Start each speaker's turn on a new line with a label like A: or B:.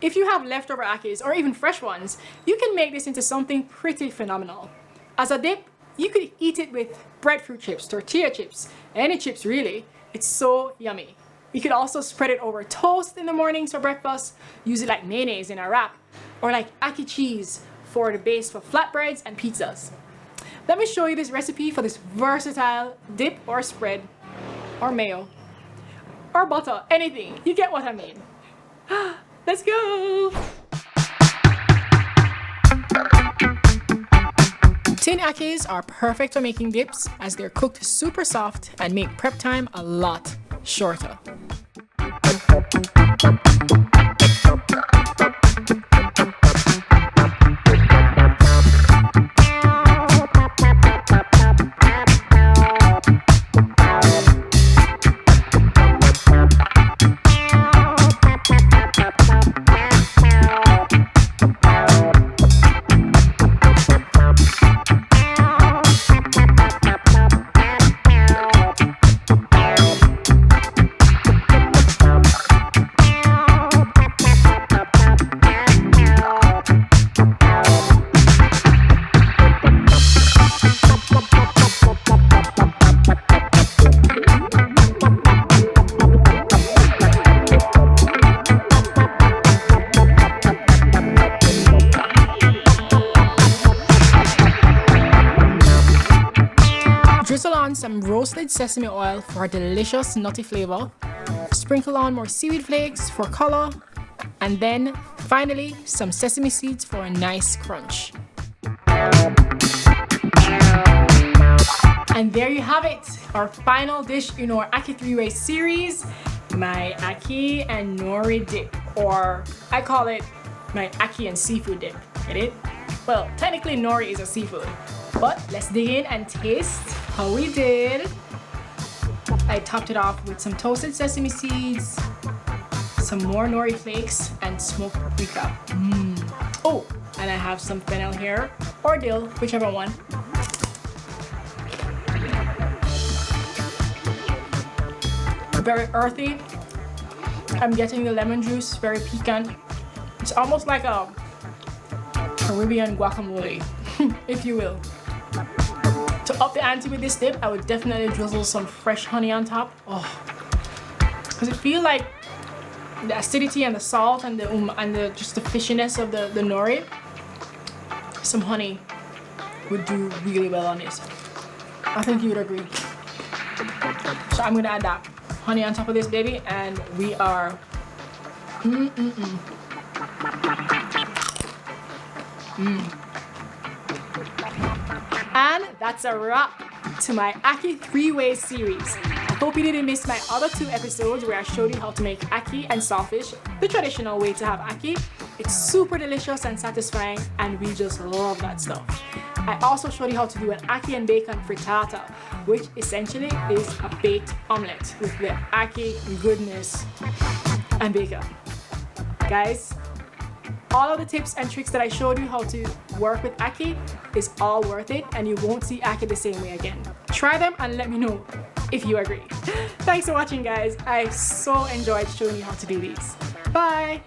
A: If you have leftover Ackees or even fresh ones, you can make this into something pretty phenomenal. As a dip, you could eat it with breadfruit chips, tortilla chips, any chips really. It's so yummy. You could also spread it over toast in the mornings for breakfast, use it like mayonnaise in a wrap, or like Ackee cheese for the base for flatbreads and pizzas. Let me show you this recipe for this versatile dip or spread, or mayo, or butter, anything. You get what I mean. Let's go! Tin Ackees are perfect for making dips as they're cooked super soft and make prep time a lot shorter. Drizzle on some roasted sesame oil for a delicious nutty flavor. Sprinkle on more seaweed flakes for color. And then, finally, some sesame seeds for a nice crunch. And there you have it, our final dish in our Ackee 3-way series, my Ackee and nori dip, or I call it my Ackee and seafood dip. Get it? Well, technically nori is a seafood, but let's dig in and taste how we did. I topped it off with some toasted sesame seeds, some more nori flakes, and smoked paprika. Oh, and I have some fennel here, or dill, whichever one. Very earthy. I'm getting the lemon juice, very piquant. It's almost like a Caribbean guacamole, if you will. To up the ante with this dip, I would definitely drizzle some fresh honey on top. Oh, because it feels like the acidity and the salt and the just the fishiness of the nori. Some honey would do really well on this. I think you would agree. So I'm gonna add that honey on top of this baby, and we are And that's a wrap to my Ackee 3-way series. I hope you didn't miss my other 2 episodes where I showed you how to make Ackee and saltfish the traditional way to have Ackee. It's super delicious and satisfying, and we just love that stuff. I also showed you how to do an Ackee and bacon frittata, which essentially is a baked omelette with the Ackee goodness and bacon. Guys, all of the tips and tricks that I showed you how to work with Ackee is all worth it, and you won't see Ackee the same way again. Try them and let me know if you agree. Thanks for watching, guys. I so enjoyed showing you how to do these. Bye!